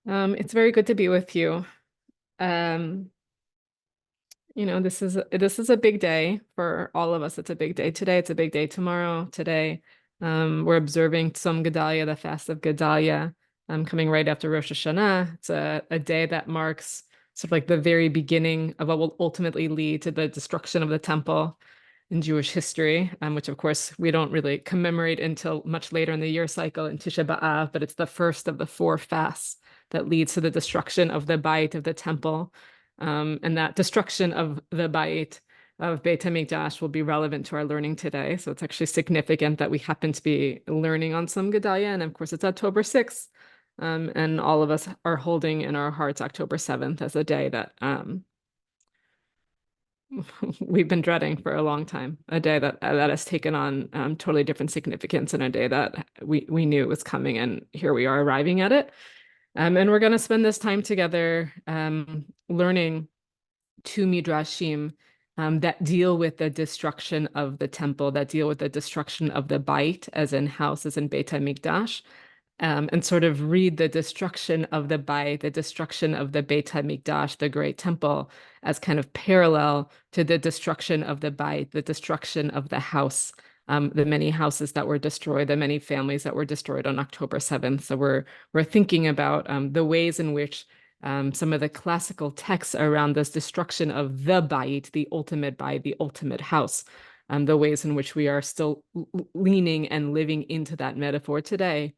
It's very good to be with you. Um, this is a big day for all of us. It's a big day today. It's a big day tomorrow. Today, we're observing Tzom Gedalia, the fast of Gedalia, coming right after Rosh Hashanah. It's a day that marks sort of like the very beginning of what will ultimately lead to the destruction of the temple in Jewish history, which of course we don't really commemorate until much later in the year cycle in Tisha B'Av, but it's the first of the four fasts that leads to the destruction of the Bayit of the temple. And that destruction of the Bayit of Beit HaMikdash will be relevant to our learning today. So it's actually significant that we happen to be learning on Tzom Gedalia. And of course, it's October 6th. And all of us are holding in our hearts October 7th as a day that we've been dreading for a long time, a day that has taken on totally different significance, and a day that we knew was coming, and here we are arriving at it. And we're going to spend this time together learning two midrashim that deal with the destruction of the temple, that deal with the destruction of the Bait, as in house, as in Beit HaMikdash, and sort of read the destruction of the Bait, the destruction of the Beit HaMikdash, the great temple, as kind of parallel to the destruction of the Bait, the destruction of the house, the many houses that were destroyed, the many families that were destroyed on October 7th. So we're thinking about the ways in which some of the classical texts around this destruction of the Bait, the Bait, the ultimate house, the ways in which we are still leaning and living into that metaphor today,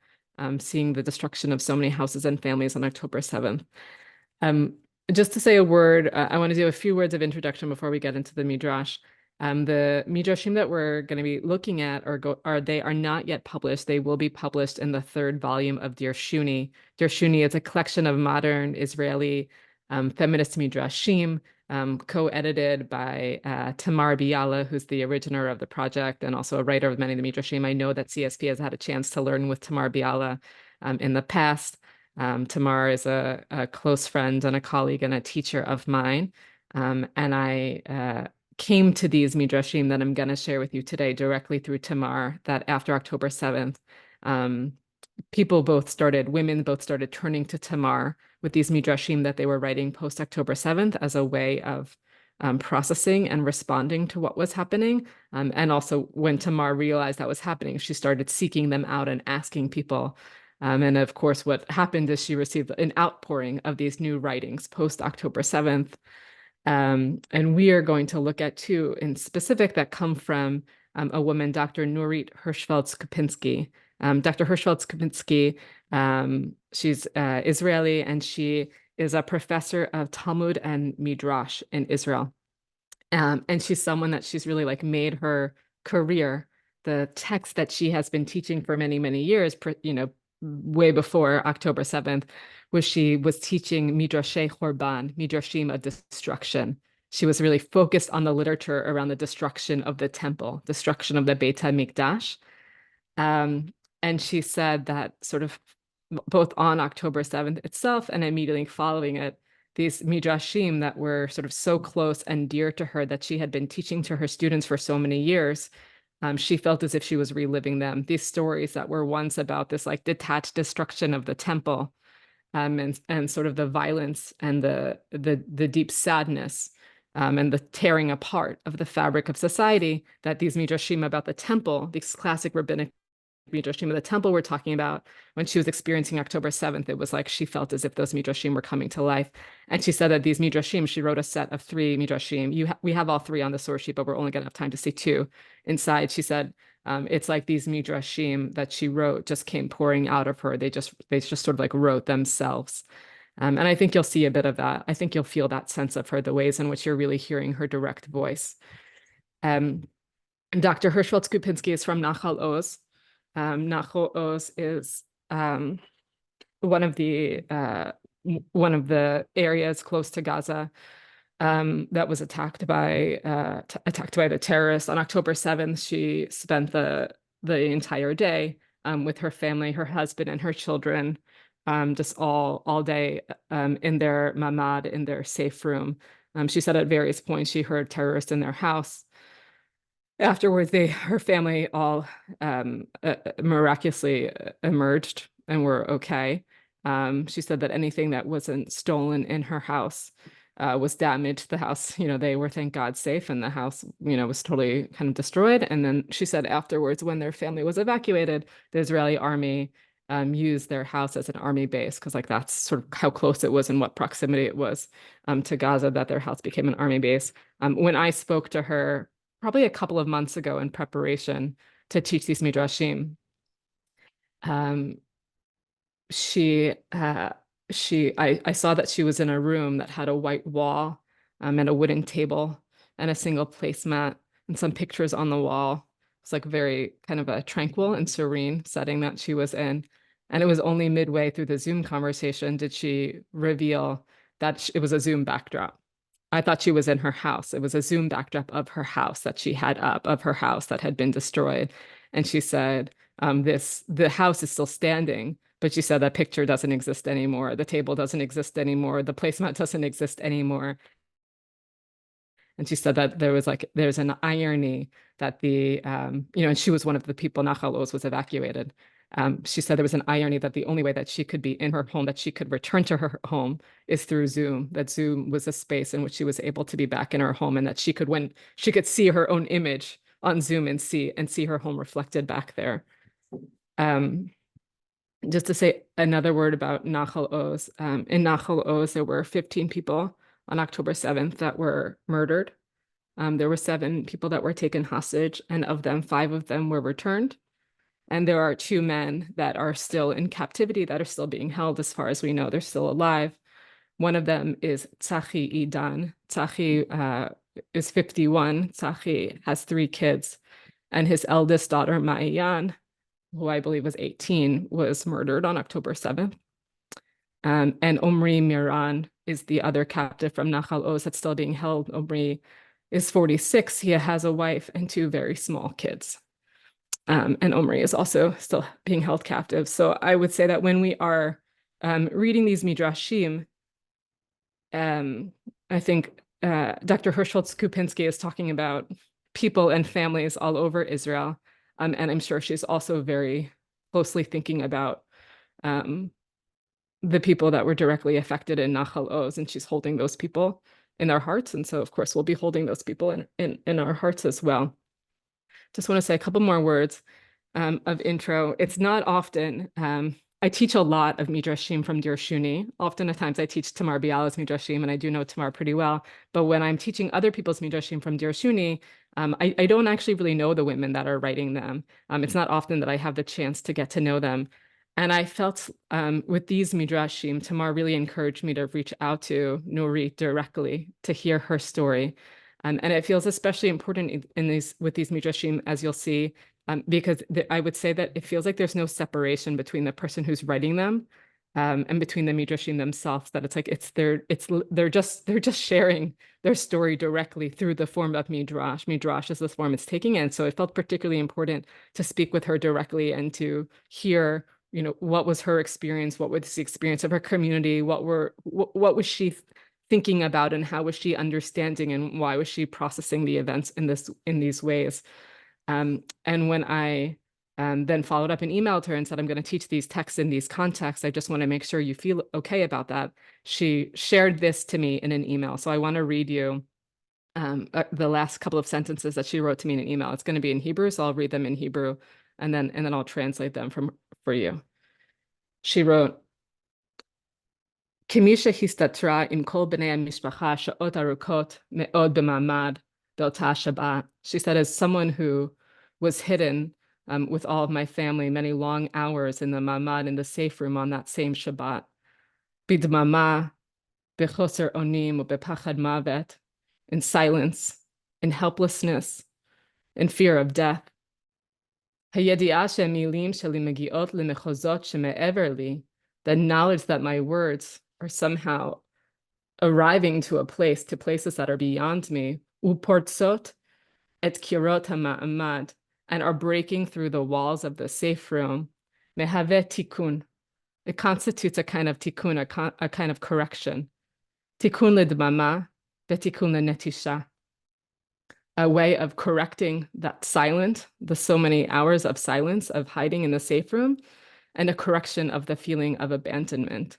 seeing the destruction of so many houses and families on October 7th. Just to say a word, I want to do a few words of introduction before we get into the Midrash. The midrashim that we're going to be looking at they are not yet published. They will be published in the third volume of Dear Shuni. Dear Shuni is a collection of modern Israeli feminist midrashim, co-edited by Tamar Biala, who's the originator of the project and also a writer of many of the midrashim. I know that CSP has had a chance to learn with Tamar Biala in the past. Tamar is a close friend and a colleague and a teacher of mine. And I came to these midrashim that I'm going to share with you today directly through Tamar, that after October 7th, women both started turning to Tamar with these midrashim that they were writing post October 7th as a way of processing and responding to what was happening. And also when Tamar realized that was happening, she started seeking them out and asking people. And of course, what happened is she received an outpouring of these new writings post October 7th. And we are going to look at two in specific that come from a woman, Dr. Nurit Hirschfeld-Skupinsky. Dr. Hirschfeld-Skupinsky, she's Israeli, and she is a professor of Talmud and Midrash in Israel. And she's someone that she's really like made her career. The text that she has been teaching for many, many years, way before October 7th, she was teaching Midrashay Chorban, Midrashim of destruction. She was really focused on the literature around the destruction of the temple, destruction of the Beit HaMikdash. And she said that sort of both on October 7th itself and immediately following it, these midrashim that were sort of so close and dear to her that she had been teaching to her students for so many years, she felt as if she was reliving them. These stories that were once about this like detached destruction of the temple, and sort of the violence and the deep sadness, and the tearing apart of the fabric of society that these midrashim about the temple, these classic rabbinic midrashim of the temple we're talking about, when she was experiencing October 7th, it was like she felt as if those midrashim were coming to life. And she said that these midrashim, she wrote a set of 3 midrashim. We have all 3 on the source sheet, but we're only going to have time to see 2 inside. She said it's like these midrashim that she wrote just came pouring out of her. They just sort of like wrote themselves. And I think you'll see a bit of that. I think you'll feel that sense of her, the ways in which you're really hearing her direct voice. Dr. Hirschfeld-Skupinsky is from Nachal Oz. Nachal Oz is one of the areas close to Gaza that was attacked by the terrorists. On October 7th, she spent the entire day with her family, her husband, and her children, just all day in their mamad, in their safe room. She said at various points she heard terrorists in their house. Afterwards, her family all miraculously emerged and were okay. She said that anything that wasn't stolen in her house was damaged. The house, they were, thank God, safe, and the house, was totally kind of destroyed. And then she said afterwards, when their family was evacuated, the Israeli army used their house as an army base, because that's sort of how close it was and what proximity it was to Gaza, that their house became an army base. When I spoke to her probably a couple of months ago in preparation to teach these midrashim, I saw that she was in a room that had a white wall and a wooden table and a single placemat and some pictures on the wall. It's very kind of a tranquil and serene setting that she was in. And it was only midway through the Zoom conversation did she reveal that it was a Zoom backdrop. I thought she was in her house. It was a Zoom backdrop of her house that she had up, of her house that had been destroyed. And she said, the house is still standing, but she said that picture doesn't exist anymore. The table doesn't exist anymore. The placemat doesn't exist anymore. And she said that there's an irony that and she was one of the people, Nachal Oz was evacuated. She said there was an irony that the only way that she could be in her home, that she could return to her home, is through Zoom, that Zoom was a space in which she was able to be back in her home, and that when she could see her own image on Zoom and see her home reflected back there. Just to say another word about Nachal Oz. In Nachal Oz, there were 15 people on October 7th that were murdered. There were 7 people that were taken hostage, and of them, 5 of them were returned. And there are 2 men that are still in captivity, that are still being held. As far as we know, they're still alive. One of them is Tzachi Idan. Tzachi is 51. Tzachi has 3 kids, and his eldest daughter, Ma'ayan, who I believe was 18, was murdered on October 7th. And Omri Miran is the other captive from Nachal Oz that's still being held. Omri is 46. He has a wife and 2 very small kids. And Omri is also still being held captive. So I would say that when we are reading these midrashim, I think Dr. Hirschfeld-Skupinsky is talking about people and families all over Israel. And I'm sure she's also very closely thinking about the people that were directly affected in Nachal Oz, and she's holding those people in our hearts. And so, of course, we'll be holding those people in our hearts as well. Just want to say a couple more words of intro. It's not often, I teach a lot of midrashim from Dir Shuni. Oftentimes I teach Tamar Biala's midrashim, and I do know Tamar pretty well. But when I'm teaching other people's midrashim from Dir Shuni, I don't actually really know the women that are writing them. It's not often that I have the chance to get to know them. And I felt with these midrashim, Tamar really encouraged me to reach out to Nurit directly to hear her story. And it feels especially important with these midrashim, as you'll see, because I would say that it feels like there's no separation between the person who's writing them and between the midrashim themselves. That they're just sharing their story directly through the form of midrash. Midrash is the form it's taking, and so it felt particularly important to speak with her directly and to hear, what was her experience, what was the experience of her community, what was she thinking about, and how was she understanding, and why was she processing the events in these ways. And when I then followed up and emailed her and said, I'm going to teach these texts in these contexts, I just want to make sure you feel okay about that. She shared this to me in an email. So I want to read you the last couple of sentences that she wrote to me in an email. It's going to be in Hebrew, so I'll read them in Hebrew, and then I'll translate them for you. She wrote, כמי שהסתתרה עם כל בני המשפחה שעות ארוכות מאוד במעמד באותה שבת. She said, as someone who was hidden with all of my family many long hours in the mamad, in the safe room on that same Shabbat. בדממה, בחוסר אונים ובפחד מוות, in silence, in helplessness, in fear of death. הידיעה שהמילים שלי מגיעות למחוזות שמעבר לי, the knowledge that my words are somehow arriving to places that are beyond me, ופורצות את קירות המעמד, and are breaking through the walls of the safe room, מהווה תיקון. It constitutes a kind of tikkun, a kind of correction. תיקון לדממה ותיקון לנטישה. A way of correcting that the so many hours of silence, of hiding in the safe room, and a correction of the feeling of abandonment.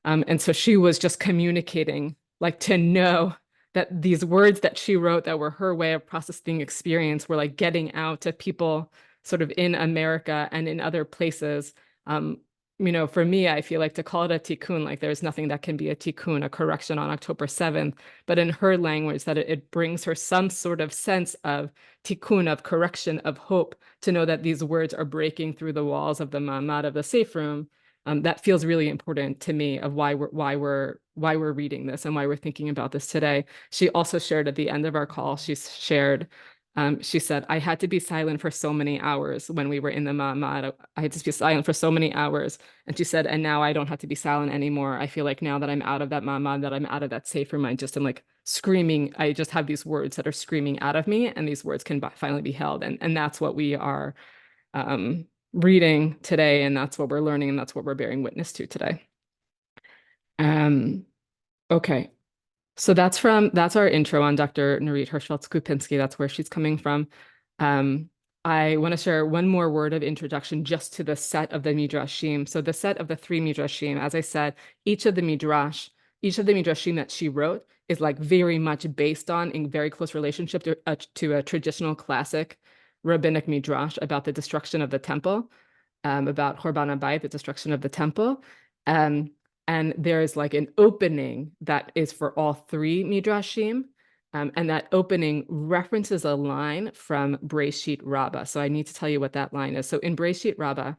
And so she was just communicating, like, to know that these words that she wrote that were her way of processing experience were like getting out to people sort of in America and in other places. For me, I feel like to call it a tikkun, like there's nothing that can be a tikkun, a correction on October 7th, but in her language that it brings her some sort of sense of tikkun, of correction, of hope, to know that these words are breaking through the walls of the ma'amad of the safe room. That feels really important to me of why we're reading this and why we're thinking about this today. She also shared at the end of our call, she said, I had to be silent for so many hours when we were in the ma'amad. I had to be silent for so many hours. And she said, and now I don't have to be silent anymore. I feel like now that I'm out of that ma'amad, that I'm out of that safe room, I just am like screaming. I just have these words that are screaming out of me, and these words can finally be held. And that's what we are reading today, and that's what we're learning, and that's what we're bearing witness to today. Okay, so that's our intro on Dr. Nurit Hirschfeld-Skupinsky. That's where she's coming from. I want to share one more word of introduction just to the set of the midrashim. So the set of the 3 midrashim, as I said, each of the midrashim that she wrote is like very much based on, in very close relationship to a traditional classic rabbinic midrash about the destruction of the temple, about Chorban habayit, the destruction of the temple. And there is like an opening that is for all 3 midrashim. And that opening references a line from Breshit Rabbah. So I need to tell you what that line is. So in Breshit Rabbah,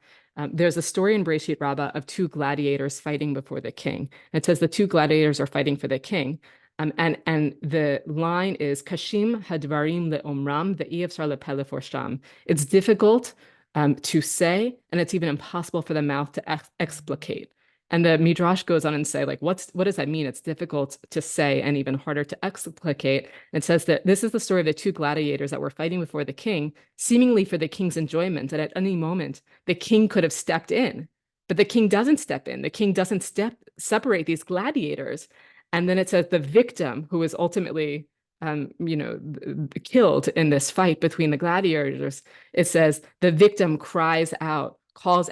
there's a story in Breshit Rabbah of 2 gladiators fighting before the king. It says the 2 gladiators are fighting for the king. And the line is Kashim hadvarim leomram ve'iyavsar lepeh leforsham. It's difficult to say, and it's even impossible for the mouth to explicate. And the Midrash goes on and say, like, what does that mean? It's difficult to say and even harder to explicate. It says that this is the story of the 2 gladiators that were fighting before the king, seemingly for the king's enjoyment. And at any moment, the king could have stepped in, but the king doesn't step in. The king doesn't separate these gladiators. And then it says the victim, who is ultimately, killed in this fight between the gladiators, it says the victim calls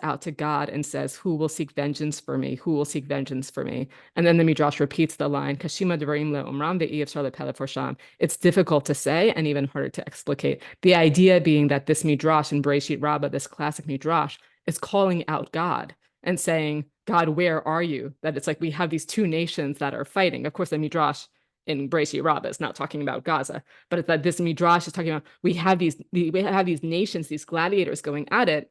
out to God and says, who will seek vengeance for me? Who will seek vengeance for me? And then the Midrash repeats the line, Kashima devarim le'omram ve'iyavsar lepeh leforsham. It's difficult to say and even harder to explicate. The idea being that this Midrash in Breshit Rabbah, this classic Midrash, is calling out God and saying, God, where are you? That it's like we have these 2 nations that are fighting. Of course, the Midrash in Breshit Rabbah is not talking about Gaza, but it's that this Midrash is talking about we have these nations, these gladiators going at it.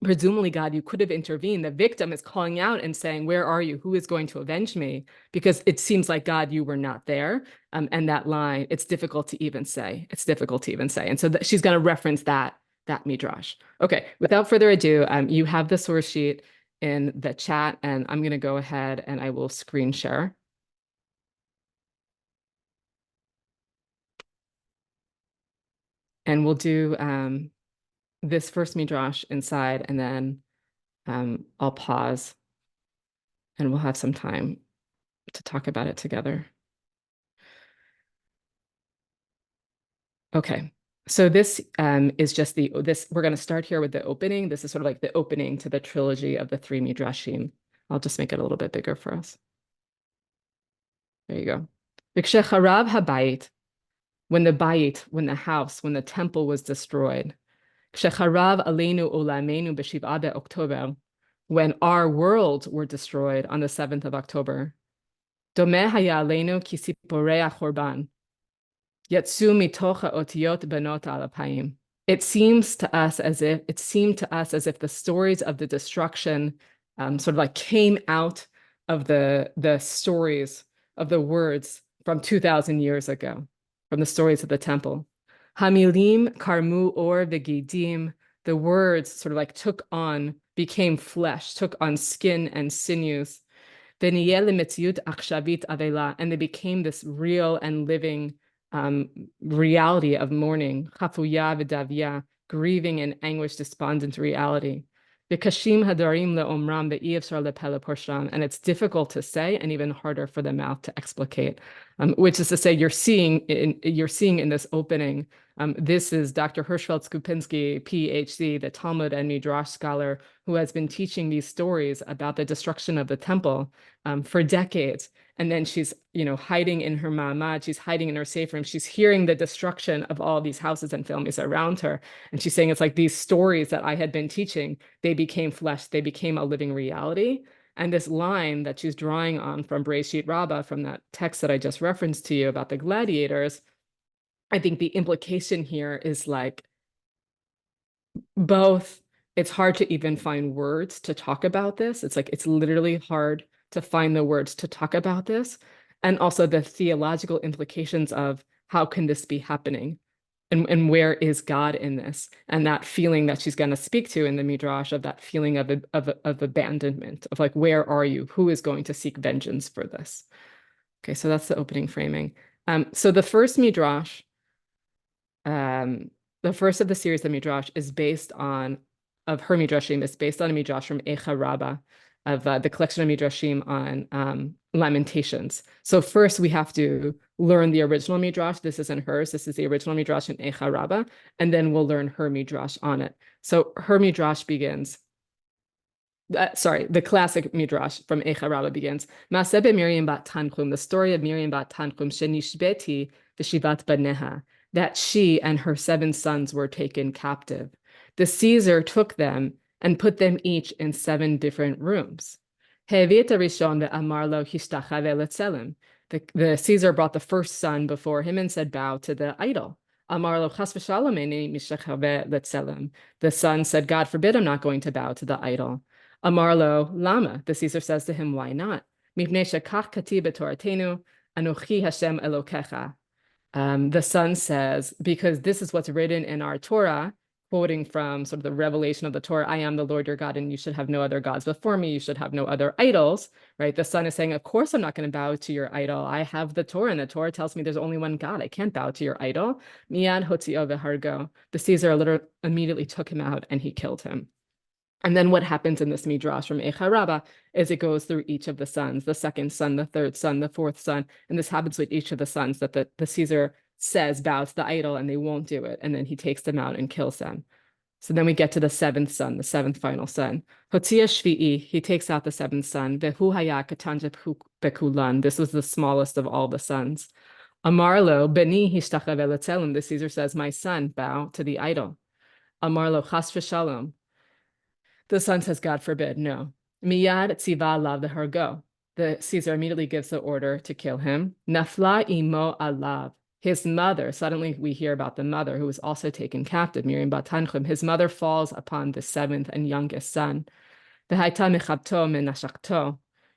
Presumably, God, you could have intervened. The victim is calling out and saying, where are you? Who is going to avenge me? Because it seems like, God, you were not there. And that line, it's difficult to even say. It's difficult to even say. And so she's going to reference that Midrash. Okay, without further ado, you have the source sheet in the chat, and I'm going to go ahead and I will screen share. And we'll do this first midrash inside, and then I'll pause and we'll have some time to talk about it together. Okay, so this is just we're going to start here with the opening. This is sort of like the opening to the trilogy of the 3 midrashim. I'll just make it a little bit bigger for us. There you go. V'kshecharav habayit, when the house, when the temple was destroyed. Kshecharav aleinu olamenu b'shiv'a be'October, when our worlds were destroyed on the 7th of October. Domeh haya aleinu ki siporei hachorban, yatsu mitoch ha'otiyot benot al ha'payim. It seemed to us as if the stories of the destruction sort of like came out of the stories of the words from 2,000 years ago, from the stories of the temple. Hamilim karmu or v'gidim, the words sort of like became flesh, took on skin and sinews. V'niyeh lemetziut achshavit avela, and they became this real and living reality of mourning. Chafuya v'davya, grieving and anguish, despondent reality. V'kashim hadarim le'omram ve'iyavsar lepeh leforsham, and it's difficult to say and even harder for the mouth to explicate. which is to say you're seeing in this opening. This is Dr. Hirschfeld-Skupinsky, PhD, the Talmud and Midrash scholar who has been teaching these stories about the destruction of the temple for decades. And then she's, hiding in her ma'amad, she's hiding in her safe room. She's hearing the destruction of all these houses and families around her. And she's saying, it's like these stories that I had been teaching, they became flesh, they became a living reality. And this line that she's drawing on from Eicha Rabbah, from that text that I just referenced to you about the gladiators, I think the implication here is like both, it's hard to even find words to talk about this. It's like, it's literally hard to find the words to talk about this. And also the theological implications of how can this be happening? And where is God in this? And that feeling that she's going to speak to in the Midrash, of that feeling of abandonment, of like, where are you? Who is going to seek vengeance for this? Okay, so that's the opening framing. So the first Midrash, the first of the series of Midrash is based on, of her Midrashim, is based on a Midrash from Eicha Rabbah, of the collection of Midrashim on lamentations. So first we have to learn the original Midrash. This isn't hers, this is the original Midrash in Eicha Rabbah, and then we'll learn her Midrash on it. So her Midrash begins, the classic Midrash from Eicha Rabbah begins, Masebe Miriam bat Tanchum, the story of Miriam bat Tanchum, Shenishbeti v'shivat baneha, that she and her 7 sons were taken captive. The Caesar took them and put them each in 7 different rooms. The Caesar brought the first son before him and said, bow to the idol. The son said, God forbid, I'm not going to bow to the idol. Amarlo lama. The Caesar says to him, why not? The son says, because this is what's written in our Torah, quoting from sort of the revelation of the Torah, I am the Lord your God, and you should have no other gods before me. You should have no other idols, right? The son is saying, of course, I'm not going to bow to your idol. I have the Torah, and the Torah tells me there's only one God. I can't bow to your idol. Miyad hotzio v'hargo. The Caesar immediately took him out and he killed him. And then what happens in this Midrash from Eicha Rabbah is it goes through each of the sons, the second son, the third son, the fourth son, and this happens with each of the sons, that the Caesar says bow to the idol and they won't do it, and then he takes them out and kills them. So then we get to the 7th son, the 7th final son. Hotzia Shvi'i, he takes out the 7th son. Vehu haya katan bekulan, this was the smallest of all the sons. Amarlo beni hishtachav eletzelim, the Caesar says, my son, bow to the idol. Amarlo chas v'shalom, the son says, God forbid, no. Miyad tziva alav v'hargo, the Caesar immediately gives the order to kill him. Nafla imo alav, his mother, suddenly we hear about the mother who was also taken captive, Miriam bat Tanchum. His mother falls upon the 7th and youngest son.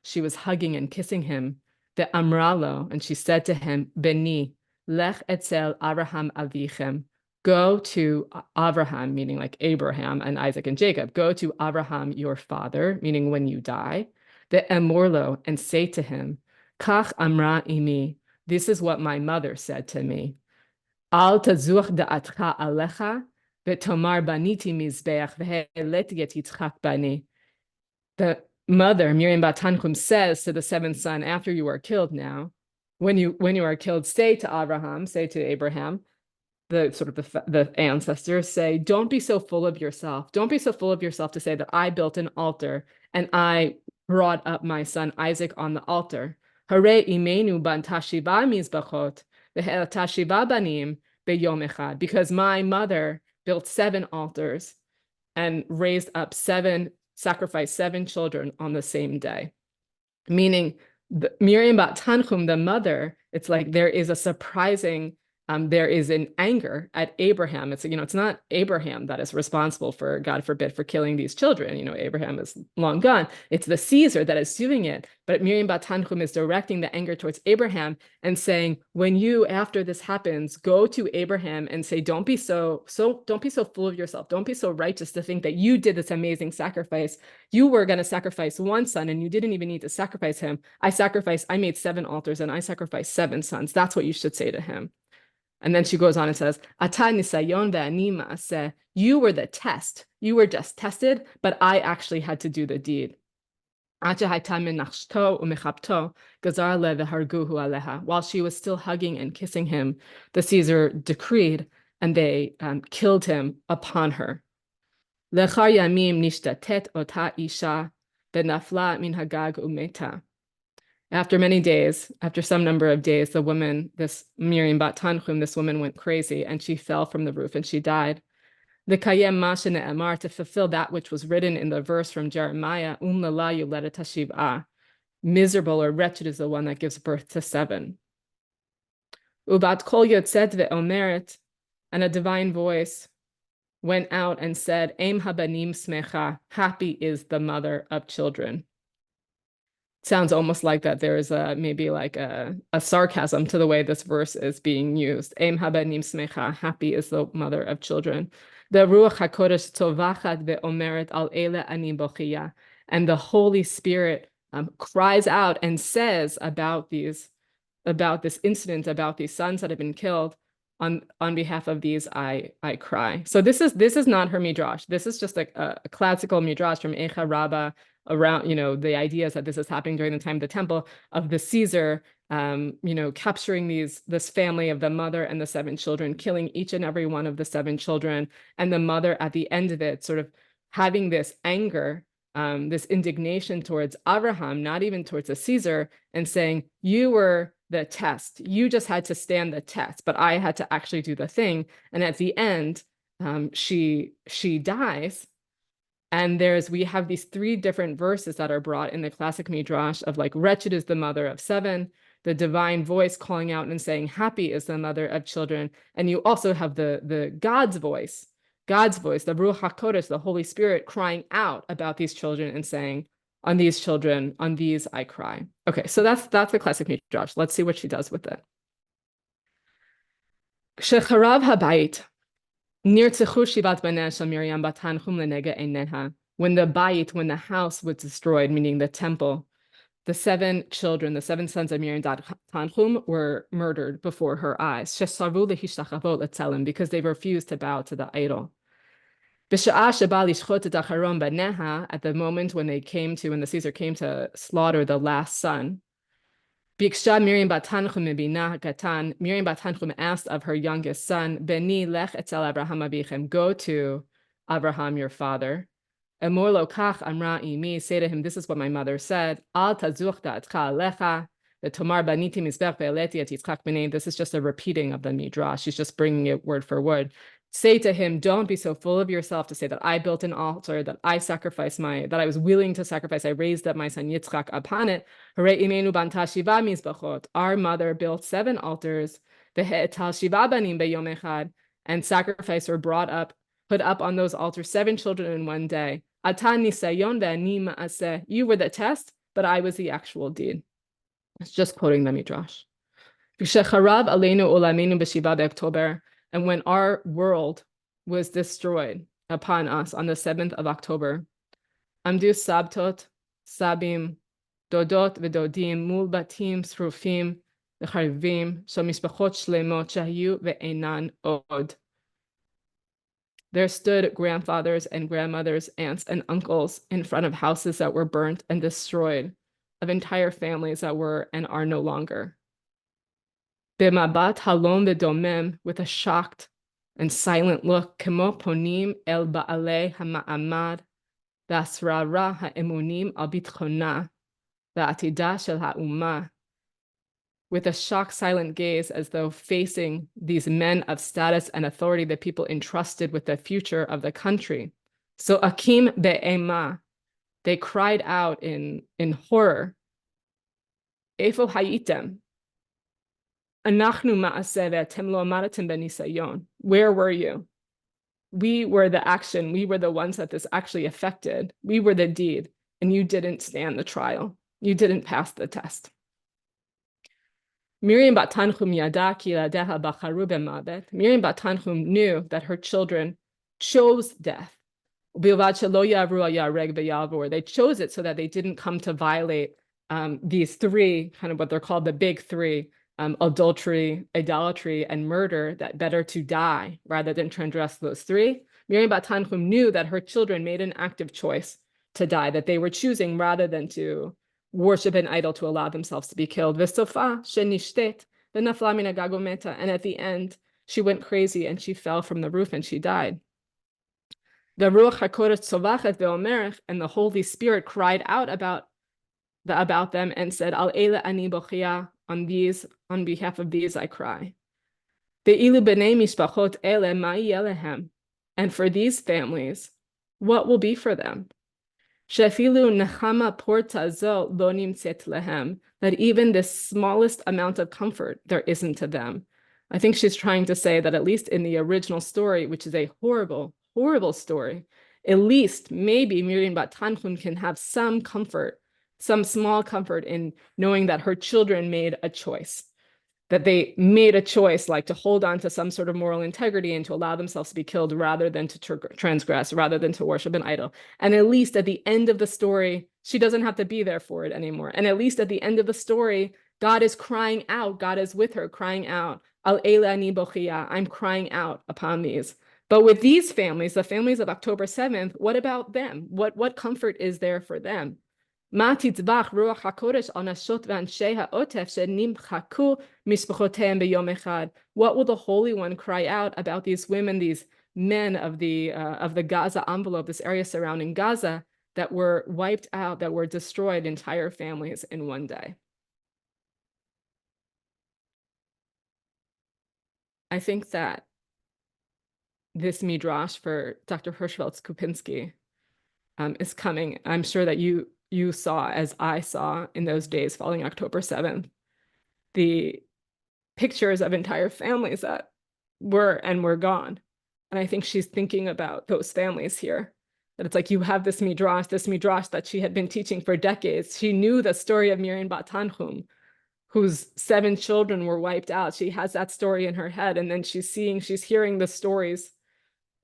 She was hugging and kissing him. The amralo, and she said to him, Beni, lech etzel Abraham avichem. Go to Abraham, meaning like Abraham and Isaac and Jacob. Go to Abraham, your father, meaning when you die. The emorlo, and say to him, Kach amra imi. This is what my mother said to me. Al tazuch da'atcha alecha v'tomar baniti mizbeach v'he'eleti et Yitzchak bani. The mother, Miriam bat Tanchum, says to the 7th son, after you are killed now, when you are killed, say to Abraham, say to Abraham, the ancestors, say, don't be so full of yourself. Don't be so full of yourself to say that I built an altar and I brought up my son Isaac on the altar. Hare imenu ban tashiva mizbachot v'hel tashiva banim beyom echad, because my mother built 7 altars and sacrificed 7 children on the same day. Meaning, Miriam bat Tanchum, the mother, it's like there is a surprising there is an anger at Abraham. It's not Abraham that is responsible for, God forbid, for killing these children. Abraham is long gone. It's the Caesar that is doing it. But Miriam bat Tanchum is directing the anger towards Abraham and saying, when you, after this happens, go to Abraham and say, don't be so full of yourself. Don't be so righteous to think that you did this amazing sacrifice. You were going to sacrifice 1 son and you didn't even need to sacrifice him. I made 7 altars and I sacrificed 7 sons. That's what you should say to him. And then she goes on and says, Ata nisayon ve'ani ma'aseh. You were the test. You were just tested, but I actually had to do the deed. while she was still hugging and kissing him, the Caesar decreed, and they killed him upon her. After many days, after some number of days, the woman, this Miriam bat Tanchum, this woman went crazy, and she fell from the roof and she died. To fulfill that which was written in the verse from Jeremiah, miserable or wretched is the one that gives birth to 7. Ubat kol yotzet ve'omeret, and a divine voice went out and said, Em habanim smecha, happy is the mother of children. Sounds almost like that there is maybe like a sarcasm to the way this verse is being used. Em habanim smecha, happy is the mother of children. The Ruach HaKodesh tovachat ve'omeret al ele ani bochia, and the Holy Spirit cries out and says about this incident, about these sons that have been killed, on behalf of these I cry. So this is not her midrash. This is just a classical midrash from Eicha Rabbah around, the ideas that this is happening during the time of the temple, of the Caesar, capturing this family of the mother and the 7 children, killing each and every one of the 7 children, and the mother at the end of it sort of having this anger, this indignation towards Abraham, not even towards the Caesar, and saying, you were the test. You just had to stand the test, but I had to actually do the thing. And at the end, she dies. And we have these 3 different verses that are brought in the classic midrash of like, wretched is the mother of 7, the divine voice calling out and saying, happy is the mother of children. And you also have the God's voice, the Ruach HaKodesh, the Holy Spirit, crying out about these children and saying, on these children, on these I cry. Okay, so that's the classic midrash. Let's see what she does with it. Shecharav habayit, nirtzechu shivat baneh shel Miriam bat Tanchum lenega eineha. When the house was destroyed, meaning the temple, the 7 children, the 7 sons of Miriam bat Tanchum, were murdered before her eyes. Shesarvu lehishtakavot letzelim, because they refused to bow to the idol. At the moment when the Caesar came to slaughter the last son, Miriam bat Tanchum asked of her youngest son, Beni lech etzel Abraham avichem, go to Abraham your father. Emor lo kach amra imi, say to him, this is what my mother said. Al tazuch da'atcha alecha, v'tomar baniti mizbech ve'eleti et Yitzchak b'nei. This is just a repeating of the midrash. She's just bringing it word for word. Say to him, don't be so full of yourself to say that I built an altar, that I was willing to sacrifice. I raised up my son Yitzchak upon it. Our mother built 7 altars, and sacrifice were put up on those altars, 7 children in one day. You were the test, but I was the actual deed. It's just quoting the midrash. And when our world was destroyed upon us on the 7th of October, Amdu sabtot, sabim, dodot v'dodim, mul batim, srufim, v'charivim, so mishpachot shlemot shahiyu ve'enan od. There stood grandfathers and grandmothers, aunts and uncles in front of houses that were burnt and destroyed, of entire families that were and are no longer. B'mabat halom v'domem, with a shocked and silent look, kemo ponim el ba'alei ha'ma'amad, v'asrara ha'emunim al bitchona, v'atida shel ha'umah, with a shocked, silent gaze, as though facing these men of status and authority, the people entrusted with the future of the country. So akim be'ema, they cried out in horror, Eifo hayitem, Anachnu ma'aseh ve'atem lo amaratem b'nisayon. Where were you? We were the action. We were the ones that this actually affected. We were the deed, and you didn't stand the trial. You didn't pass the test. Miriam bat Tanchum yada ki ladeha bacharu b'mavet. Miriam bat Tanchum knew that her children chose death. They chose it so that they didn't come to violate these 3, kind of what they're called the big 3, adultery, idolatry, and murder, that better to die rather than transgress those 3. Miriam bat Tanchum knew that her children made an active choice to die, that they were choosing rather than to worship an idol to allow themselves to be killed. V'sofa shenishtet v'nafla min hagag umeta. And at the end, she went crazy and she fell from the roof and she died. The Ruach HaKodesh tzovachet ve'omerech, and the Holy Spirit cried out about them and said, Al eile ani bochia, on behalf of these I cry. Ve'ilu b'nei mishpachot ele ma'i elehem, and for these families, what will be for them? Shefilu nechama porta zo lo nimtzet lehem, that even the smallest amount of comfort there isn't to them. I think she's trying to say that at least in the original story, which is a horrible, horrible story, at least maybe Miriam Bat Tanchum can have some comfort, some small comfort in knowing that her children made a choice, that they made a choice like to hold on to some sort of moral integrity and to allow themselves to be killed rather than to transgress, rather than to worship an idol. And at least at the end of the story, she doesn't have to be there for it anymore. And at least at the end of the story, God is crying out, God is with her crying out, Al eile ani bochia, I'm crying out upon these. But with these families, the families of October 7th, what about them? What comfort is there for them? What will the Holy One cry out about these women, these men of the Gaza envelope, this area surrounding Gaza, that were wiped out, that were destroyed, entire families in one day? I think that this midrash for Dr. Hirschfeld-Skupinsky is coming. I'm sure that you saw, as I saw in those days following October 7th, the pictures of entire families that were gone. And I think she's thinking about those families here, that it's like you have this midrash that she had been teaching for decades. She knew the story of Miriam Bat Tanchum, whose 7 children were wiped out. She has that story in her head, and then she's hearing the stories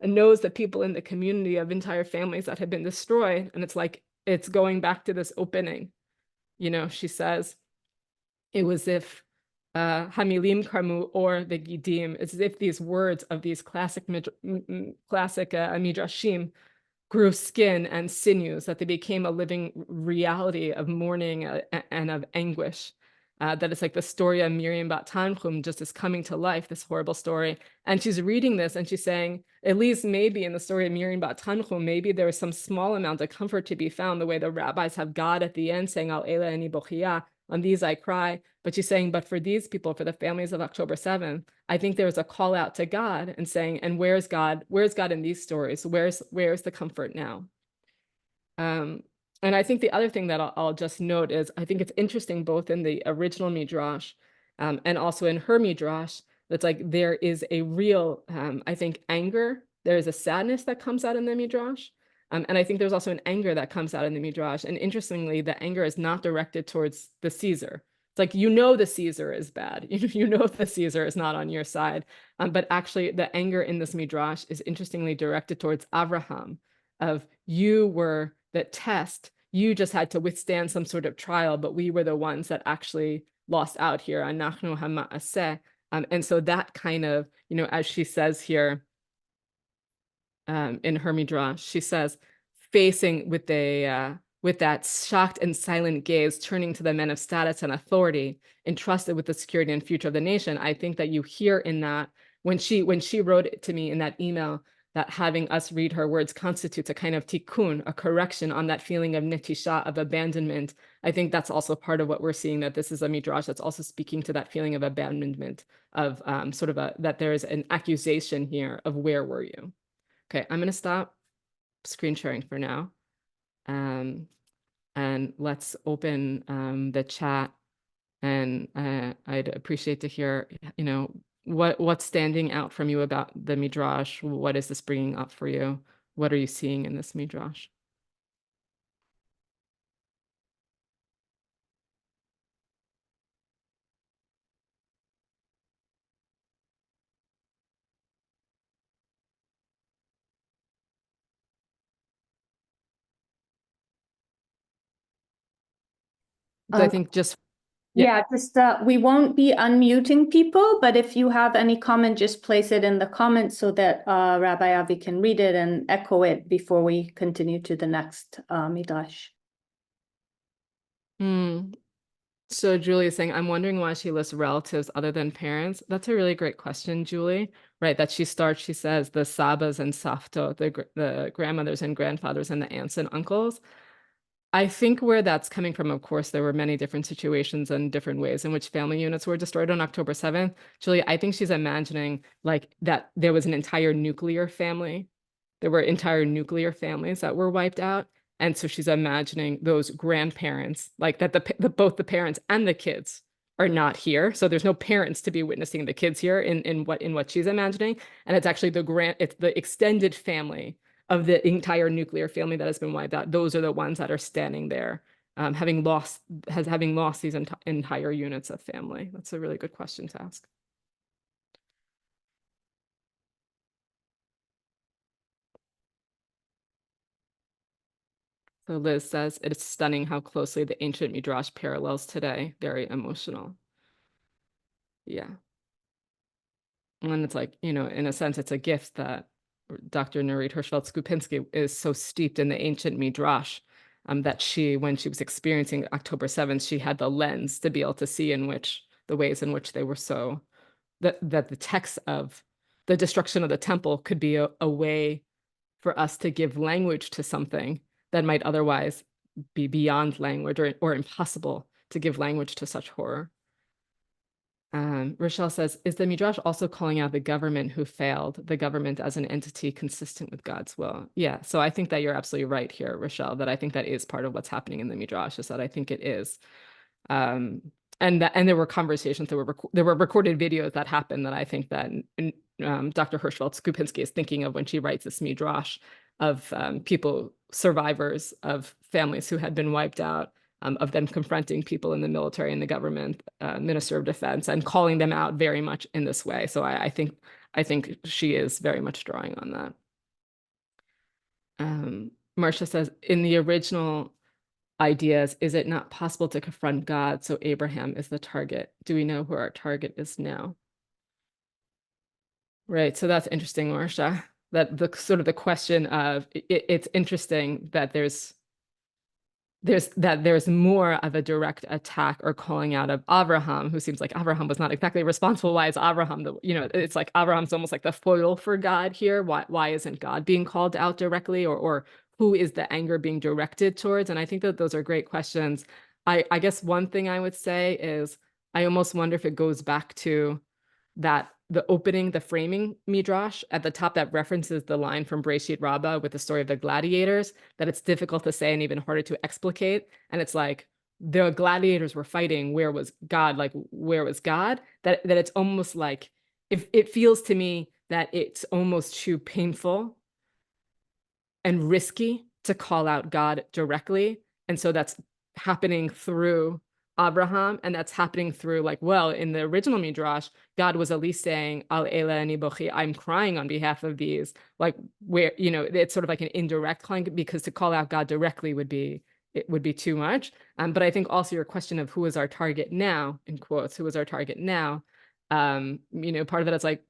and knows the people in the community of entire families that had been destroyed. And it's like, it's going back to this opening. She says, it was if Hamilim Karmu or the Gidim, it's as if these words of these classic midrashim grew skin and sinews, that they became a living reality of mourning and of anguish. That it's like the story of Miriam Bat Tanchum just is coming to life, this horrible story. And she's reading this and she's saying, at least maybe in the story of Miriam Bat Tanchum, maybe there is some small amount of comfort to be found, the way the rabbis have God at the end saying, Al eile ani bochia, on these I cry. But she's saying, but for these people, for the families of October 7th, I think there was a call out to God and saying, and where's God? Where's God in these stories? Where's the comfort now? And I think the other thing that I'll just note is, I think it's interesting both in the original midrash and also in her midrash, that's like there is a real, I think, anger. There is a sadness that comes out in the midrash. And I think there's also an anger that comes out in the midrash. And interestingly, the anger is not directed towards the Caesar. It's like, the Caesar is bad. The Caesar is not on your side. But actually, the anger in this midrash is interestingly directed towards Abraham, of you were the test. You just had to withstand some sort of trial, but we were the ones that actually lost out here. Anachnu hama'aseh. And so that kind of, as she says here in her midrash, she says, facing with that shocked and silent gaze, turning to the men of status and authority, entrusted with the security and future of the nation. I think that you hear in that, when she wrote it to me in that email, that having us read her words constitutes a kind of tikkun, a correction on that feeling of netisha, of abandonment. I think that's also part of what we're seeing, that this is a midrash that's also speaking to that feeling of abandonment, of that there is an accusation here of where were you? Okay, I'm going to stop screen sharing for now. And let's open the chat. And I'd appreciate to hear, what's standing out from you about the midrash. What is this bringing up for you? What are you seeing in this midrash? So I think just Yeah, just we won't be unmuting people, but if you have any comment, just place it in the comments so that Rabbi Avi can read it and echo it before we continue to the next midrash. So Julie is saying, I'm wondering why she lists relatives other than parents. That's a really great question, Julie. Right, that she says the sabas and safto, the grandmothers and grandfathers and the aunts and uncles. I think where that's coming from, of course, there were many different situations and different ways in which family units were destroyed on October 7th. Julie, I think she's imagining like that there was an entire nuclear family. There were entire nuclear families that were wiped out. And so she's imagining those grandparents, like that both the parents and the kids are not here. So there's no parents to be witnessing the kids here in what she's imagining. And it's actually it's the extended family of the entire nuclear family that has been wiped out. Those are the ones that are standing there, having lost these entire units of family. That's a really good question to ask. So Liz says, it's stunning how closely the ancient Midrash parallels today. Very emotional. Yeah. And it's like, in a sense, it's a gift that Dr. Nurit Hirschfeld-Skupinsky is so steeped in the ancient Midrash that when she was experiencing October 7th, she had the lens to be able to see the ways in which they were that the text of the destruction of the temple could be a way for us to give language to something that might otherwise be beyond language or impossible to give language to such horror. Rochelle says, is the Midrash also calling out the government who failed, the government as an entity consistent with God's will? Yeah, so I think that you're absolutely right here, Rochelle, that I think that is part of what's happening in the Midrash, is that I think it is. And there were conversations, there were recorded videos that happened that I think that Dr. Hirschfeld-Skupinsky is thinking of when she writes this Midrash of survivors of families who had been wiped out, of them confronting people in the military and the government, Minister of Defense, and calling them out very much in this way. So I think she is very much drawing on that. Marcia says, in the original ideas, is it not possible to confront God, so Abraham is the target? Do we know who our target is now? Right, so that's interesting, Marcia. That the sort of the question of it's interesting that there's more of a direct attack or calling out of Abraham, who seems like Abraham was not exactly responsible. Why is Abraham it's like Abraham's almost like the foil for God here. Why isn't God being called out directly, or who is the anger being directed towards? And I think that those are great questions. I guess one thing I would say is I almost wonder if it goes back to that the framing midrash at the top that references the line from Eicha Rabbah with the story of the gladiators, that it's difficult to say and even harder to explicate. And it's like the gladiators were fighting, where was God? Like, where was God? That it's almost like, if it feels to me that it's almost too painful and risky to call out God directly. And so that's happening through Abraham, and that's happening through, like, well, in the original Midrash, God was at least saying, Al Ela ani bochi, I'm crying on behalf of these, like, where, it's sort of like an indirect crying, because to call out God directly would be too much. But I think also your question of who is our target now, in quotes, who is our target now, part of that is like,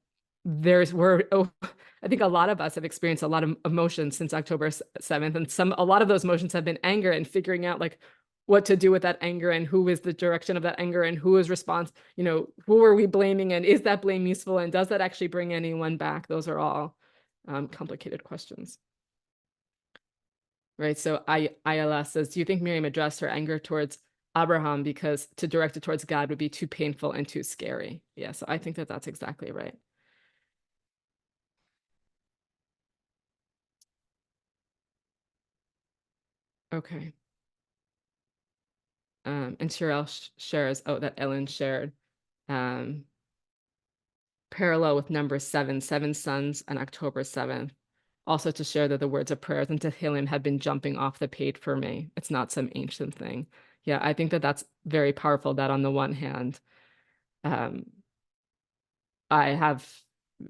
I think a lot of us have experienced a lot of emotions since October 7th, and a lot of those emotions have been anger, and figuring out like what to do with that anger, and who is the direction of that anger, and who is who are we blaming, and is that blame useful, and does that actually bring anyone back? Those are all complicated questions. Right, so Ayala says, do you think Miriam addressed her anger towards Abraham because to direct it towards God would be too painful and too scary? Yeah, so I think that that's exactly right. Okay. And Cheryl shares, that Ellen shared, parallel with number 7 sons on October 7th. Also to share that the words of prayers and Tehillim have been jumping off the page for me. It's not some ancient thing. Yeah, I think that that's very powerful, that on the one hand, I have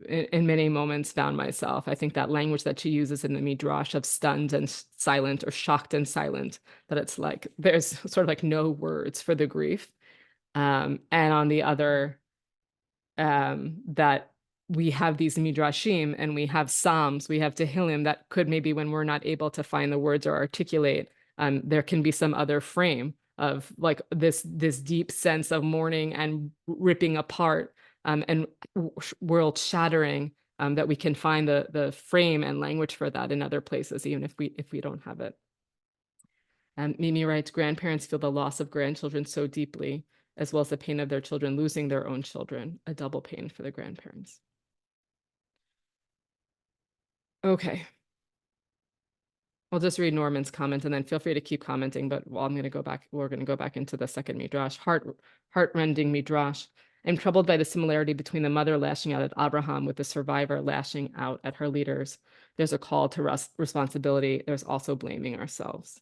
in many moments found myself, I think that language that she uses in the Midrash of stunned and silent, or shocked and silent, that it's like there's sort of like no words for the grief. And on the other, that we have these midrashim and we have psalms, we have tehillim that could maybe, when we're not able to find the words or articulate, there can be some other frame of like this deep sense of mourning and ripping apart, and world shattering, that we can find the frame and language for that in other places, even if we don't have it. And Mimi writes, grandparents feel the loss of grandchildren so deeply, as well as the pain of their children losing their own children, a double pain for the grandparents. Okay. I'll just read Norman's comment and then feel free to keep commenting, but we're going to go back into the second midrash, heart-rending midrash. I'm troubled by the similarity between the mother lashing out at Abraham with the survivor lashing out at her leaders. There's a call to responsibility. There's also blaming ourselves.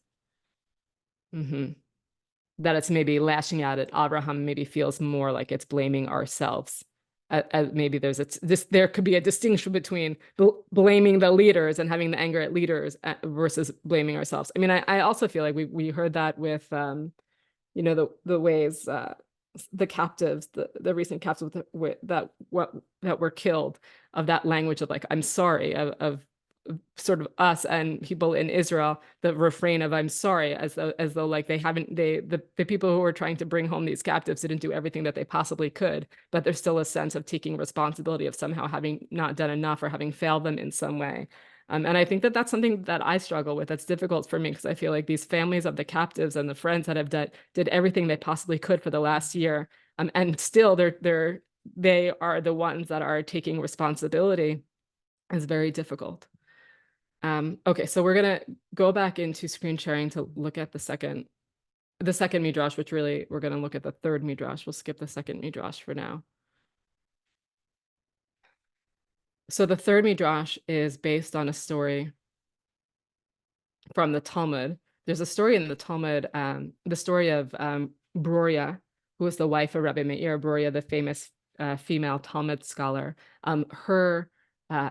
That it's maybe lashing out at Abraham maybe feels more like it's blaming ourselves. Maybe there could be a distinction between blaming the leaders and having the anger at leaders versus blaming ourselves. I mean, I also feel like we heard that with, the ways the captives, the recent captives that were killed, of that language of like, I'm sorry, of sort of us and people in Israel, the refrain of I'm sorry, as though like the people who were trying to bring home these captives didn't do everything that they possibly could, but there's still a sense of taking responsibility of somehow having not done enough or having failed them in some way. And I think that that's something that I struggle with. That's difficult for me because I feel like these families of the captives and the friends that have did everything they possibly could for the last year, and still they are the ones that are taking responsibility, is very difficult. Okay, so we're gonna go back into screen sharing to look at the second midrash, which really we're gonna look at the third midrash. We'll skip the second midrash for now. So the third midrash is based on a story from the Talmud. There's a story in the Talmud, the story of Broria, who was the wife of Rabbi Meir. Broria, the famous female Talmud scholar. Her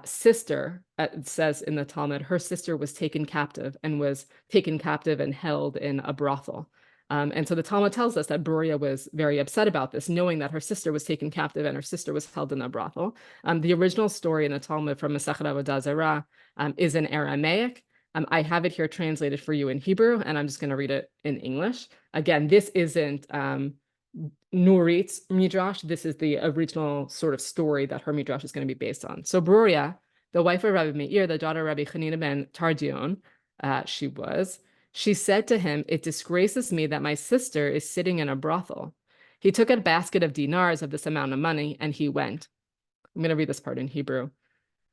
sister, it says in the Talmud, her sister was taken captive and held in a brothel. And so the Talmud tells us that Broria was very upset about this, knowing that her sister was taken captive and her sister was held in a brothel. The original story in the Talmud from Masechet Avodah Zarah is in Aramaic. I have it here translated for you in Hebrew, and I'm just going to read it in English. Again, this isn't Nurit's Midrash. This is the original sort of story that her Midrash is going to be based on. So Broria, the wife of Rabbi Meir, the daughter of Rabbi Chanina ben Tardion, she said to him, "It disgraces me that my sister is sitting in a brothel." He took a basket of dinars of this amount of money and he went. I'm going to read this part in Hebrew.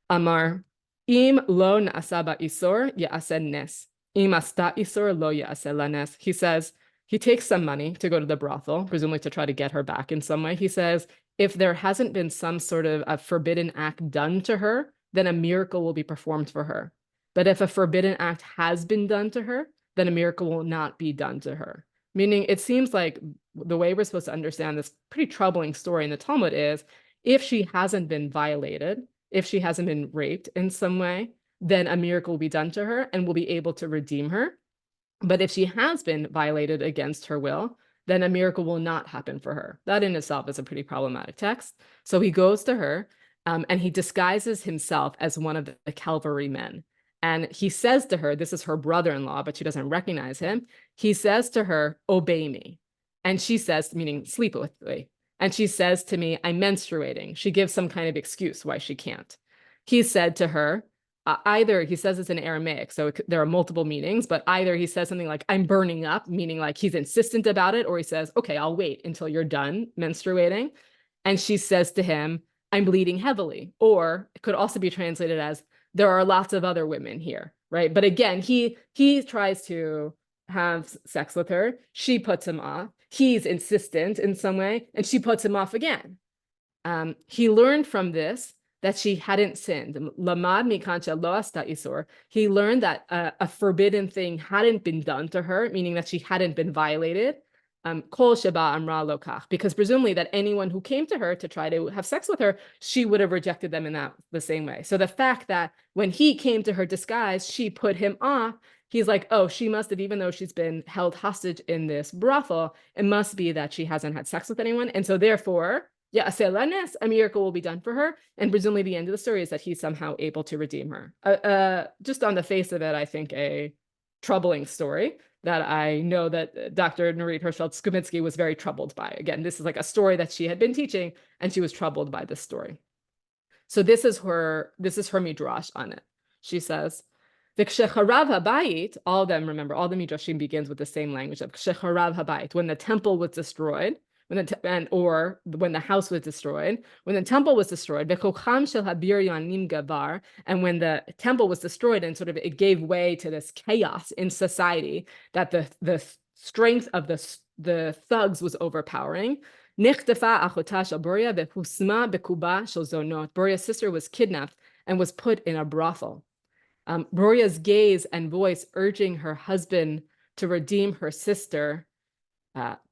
Amar, im lo na'asa ba'isor ya'aseh nes. Im asta isor lo ya'aseh lanes. He says, he takes some money to go to the brothel, presumably to try to get her back in some way. He says, if there hasn't been some sort of a forbidden act done to her, then a miracle will be performed for her. But if a forbidden act has been done to her, then a miracle will not be done to her. Meaning, it seems like the way we're supposed to understand this pretty troubling story in the Talmud is, if she hasn't been violated, if she hasn't been raped in some way, then a miracle will be done to her and we'll be able to redeem her. But if she has been violated against her will, then a miracle will not happen for her. That in itself is a pretty problematic text. So he goes to her and he disguises himself as one of the cavalry men. And he says to her, this is her brother-in-law, but she doesn't recognize him. He says to her, obey me. And she says, meaning sleep with me. And she says to me, I'm menstruating. She gives some kind of excuse why she can't. He said to her, either he says it's in Aramaic, so there are multiple meanings, but either he says something like, I'm burning up, meaning like he's insistent about it, or he says, okay, I'll wait until you're done menstruating. And she says to him, I'm bleeding heavily. Or it could also be translated as, there are lots of other women here, right? But again, he tries to have sex with her. She puts him off. He's insistent in some way, and she puts him off again. He learned from this that she hadn't sinned. Lamad mikancha lo asta isur. He learned that a forbidden thing hadn't been done to her, meaning that she hadn't been violated. Kol sheba amra lo kach, because presumably that anyone who came to her to try to have sex with her, she would have rejected them in the same way. So the fact that when he came to her disguised, she put him off he's like, oh, she must have, even though she's been held hostage in this brothel, it must be that she hasn't had sex with anyone. And so therefore, yeah, a miracle will be done for her. And presumably the end of the story is that he's somehow able to redeem her. Just on the face of it, I think a troubling story that I know that Dr. Nurit Hirschfeld-Skupinsky was very troubled by. Again, this is like a story that she had been teaching, and she was troubled by this story. So this is her midrash on it. She says, "V'kshecharav habayit," all of them, remember, all the midrashim begins with the same language of kshecharav habayit, when the temple was destroyed, when the house was destroyed, when the temple was destroyed, v'chocham shel habir yanim gavar, and when the temple was destroyed and sort of it gave way to this chaos in society, that the strength of the thugs was overpowering. Nichtafa achota shel Boria v'husma bekuba shel zonot. Boria's sister was kidnapped and was put in a brothel. Boria's gaze and voice urging her husband to redeem her sister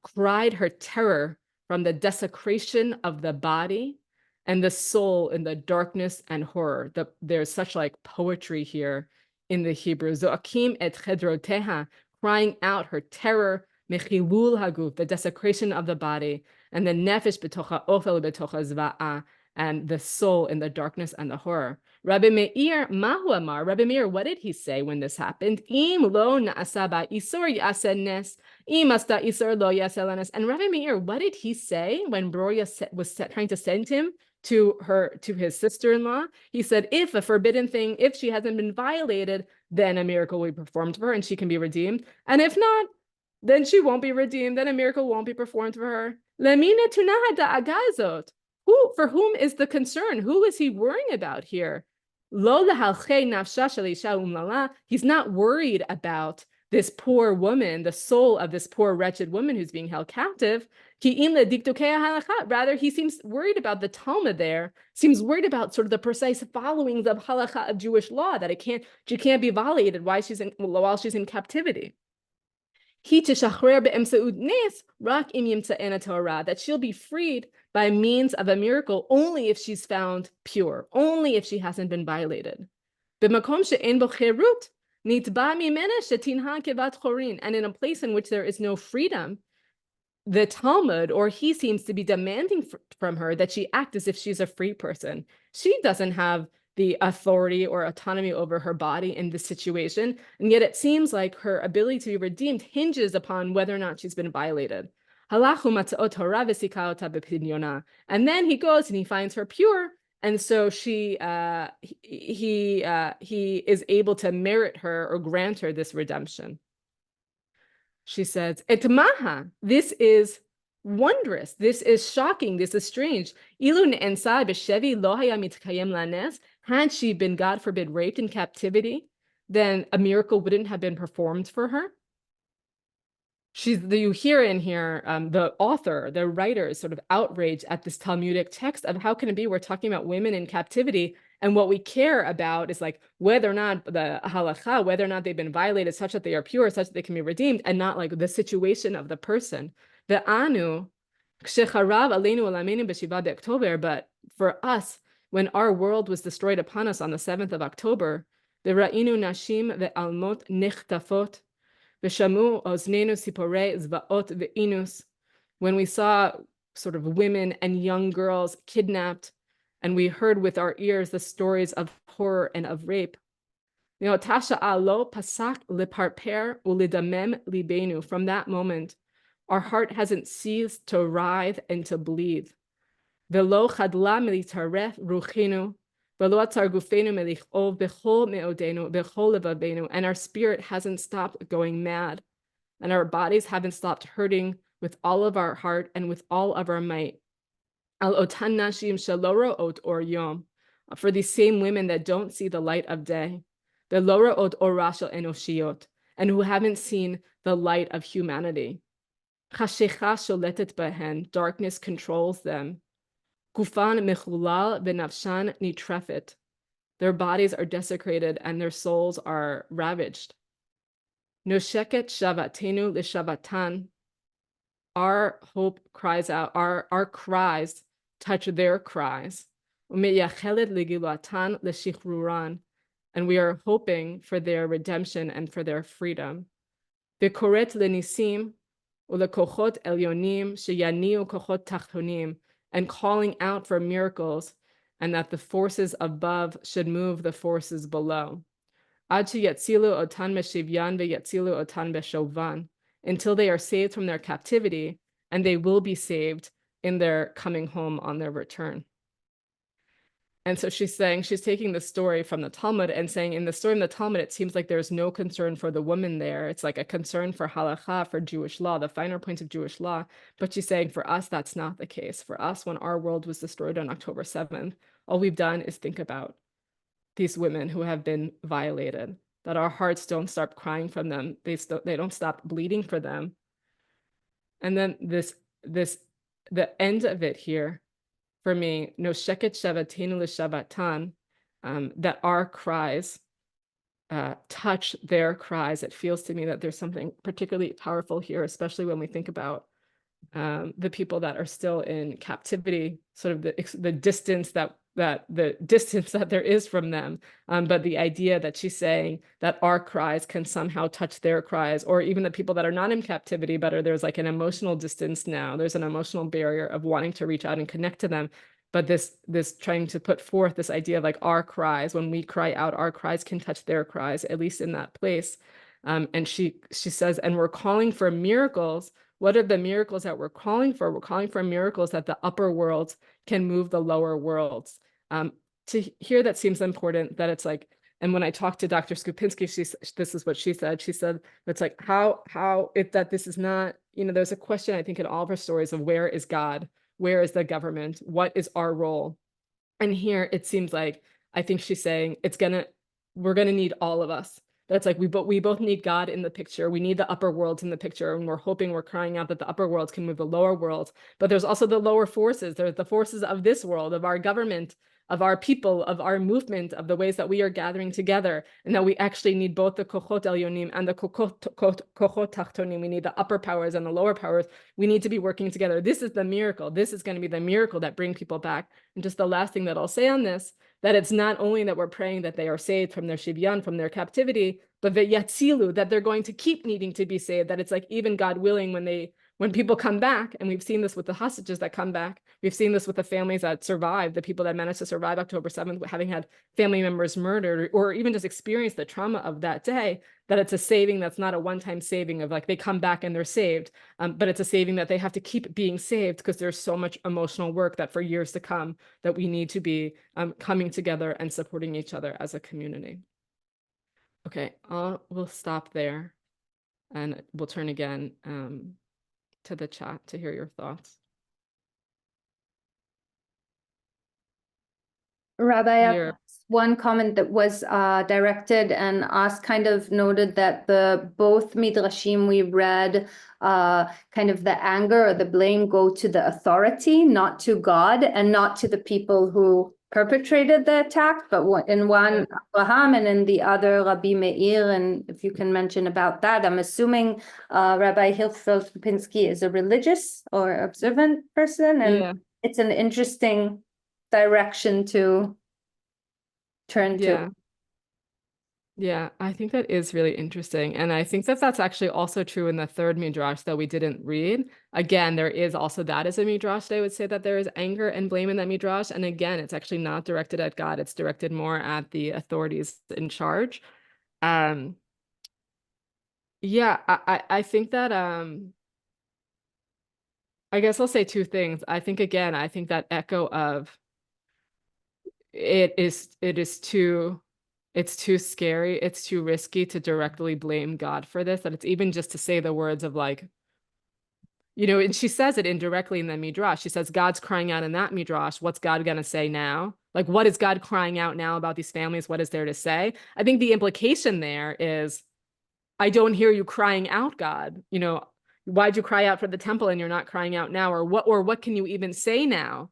cried her terror from the desecration of the body and the soul in the darkness and horror. There's such like poetry here in the Hebrew. Zoakim et chedroteha, crying out her terror, mechilul haguf, the desecration of the body, and the nefesh betocha ofel betocha zva'a, and the soul in the darkness and the horror. Rabbi Meir, mahu amar, Rabbi Meir, what did he say when this happened? Im lo na'asa ba isur yaseh nes, im asta isur lo yaseh nes. And Rabbi Meir, what did he say when Broria was trying to send him to his sister-in-law? He said, if a forbidden thing, if she hasn't been violated, then a miracle will be performed for her and she can be redeemed. And if not, then she won't be redeemed, then a miracle won't be performed for her. Lemina tunaha da'agazot. For whom is the concern? Who is he worrying about here? He's not worried about this poor woman, the soul of this poor wretched woman who's being held captive. Rather, he seems worried about the Talmud there, seems worried about sort of the precise followings of halakha of Jewish law, that she can't be violated while she's in captivity. That she'll be freed by means of a miracle only if she's found pure, only if she hasn't been violated. And in a place in which there is no freedom, the Talmud, or he seems to be demanding from her that she act as if she's a free person. She doesn't have the authority or autonomy over her body in this situation, and yet it seems like her ability to be redeemed hinges upon whether or not she's been violated. And then he goes and he finds her pure, and so he is able to merit her or grant her this redemption. She says, "Etmaha, this is wondrous, this is shocking, this is strange. Had she been, God forbid, raped in captivity, then a miracle wouldn't have been performed for her." You hear in here the author, the writer, is sort of outraged at this Talmudic text of how can it be we're talking about women in captivity, and what we care about is like whether or not the halakha, whether or not they've been violated such that they are pure, such that they can be redeemed, and not like the situation of the person. But for us, when our world was destroyed upon us on the 7th of October, the ra'inu nashim ve'almot nichtafot v'shamu oznenu sipore zva'ot ve'inus, when we saw sort of women and young girls kidnapped, and we heard with our ears the stories of horror and of rape. From that moment, our heart hasn't ceased to writhe and to bleed. And our spirit hasn't stopped going mad, and our bodies haven't stopped hurting with all of our heart and with all of our might. For these same women that don't see the light of day, and who haven't seen the light of humanity. Darkness controls them. Their bodies are desecrated and their souls are ravaged. Our hope cries out, our cries touch their cries. And and we are hoping for their redemption and for their freedom. V'koret lenisim ulekochot elyonim sheyaniu kochot tachtonim, and calling out for miracles, and that the forces above should move the forces below. Ad sheyatzilu otan b'shivyan v'yatzilu otan b'shovan, until they are saved from their captivity, and they will be saved in their coming home on their return. And so she's saying, she's taking the story from the Talmud and saying, in the story of the Talmud, it seems like there's no concern for the woman there. It's like a concern for halakha, for Jewish law, the finer points of Jewish law. But she's saying, for us, that's not the case. For us, when our world was destroyed on October 7th, all we've done is think about these women who have been violated, that our hearts don't stop crying from them. They don't stop bleeding for them. And then the end of it here, for me, no sheket shavatenu l'shavatan, that our cries touch their cries. It feels to me that there's something particularly powerful here, especially when we think about the people that are still in captivity, sort of the distance that there is from them, but the idea that she's saying that our cries can somehow touch their cries, or even the people that are not in captivity, but there's like an emotional distance now. There's an emotional barrier of wanting to reach out and connect to them. But this trying to put forth this idea of like our cries, when we cry out, our cries can touch their cries, at least in that place. And she says, and we're calling for miracles. What are the miracles that we're calling for? We're calling for miracles that the upper worlds can move the lower worlds. To hear that seems important, that it's like, and when I talked to Dr. Skupinsky, this is what she said. She said, it's like, that this is not, there's a question, I think, in all of her stories of where is God? Where is the government? What is our role? And here it seems like, I think she's saying we're gonna need all of us. That's like, we both need God in the picture. We need the upper worlds in the picture. And we're crying out that the upper worlds can move the lower worlds. But there's also the lower forces. There's the forces of this world, of our government, of our people, of our movement, of the ways that we are gathering together. And that we actually need both the kochot elyonim and the kochot tachtonim. We need the upper powers and the lower powers. We need to be working together. This is the miracle. This is going to be the miracle that brings people back. And just the last thing that I'll say on this, that it's not only that we're praying that they are saved from their shivyan, from their captivity, but yatzilu, that they're going to keep needing to be saved, that it's like even God willing when people come back, and we've seen this with the hostages that come back, we've seen this with the families that survived, the people that managed to survive October 7th, having had family members murdered, or even just experience the trauma of that day, that it's a saving that's not a one-time saving of like they come back and they're saved, but it's a saving that they have to keep being saved because there's so much emotional work that for years to come that we need to be coming together and supporting each other as a community. Okay, we'll stop there and we'll turn again to the chat to hear your thoughts. Rabbi, one comment that was directed and asked, kind of noted that both midrashim we read, kind of the anger or the blame go to the authority, not to God, and not to the people who perpetrated the attack, but in one Abraham and in the other Rabbi Meir. And if you can mention about that, I'm assuming Rabbi Hirschfeld-Skupinsky is a religious or observant person, and it's an interesting direction to turn to. Yeah, I think that is really interesting. And I think that that's actually also true in the third midrash that we didn't read. Again, there is also that as a midrash. They would say that there is anger and blame in that midrash. And again, it's actually not directed at God. It's directed more at the authorities in charge. I think that I guess I'll say two things. I think that echo of it's too scary, it's too risky to directly blame God for this, that it's even just to say the words of like, and she says it indirectly in the midrash. She says, God's crying out in that midrash. What's God going to say now? Like, what is God crying out now about these families? What is there to say? I think the implication there is, I don't hear you crying out, God. Why'd you cry out for the temple and you're not crying out now? Or what can you even say now?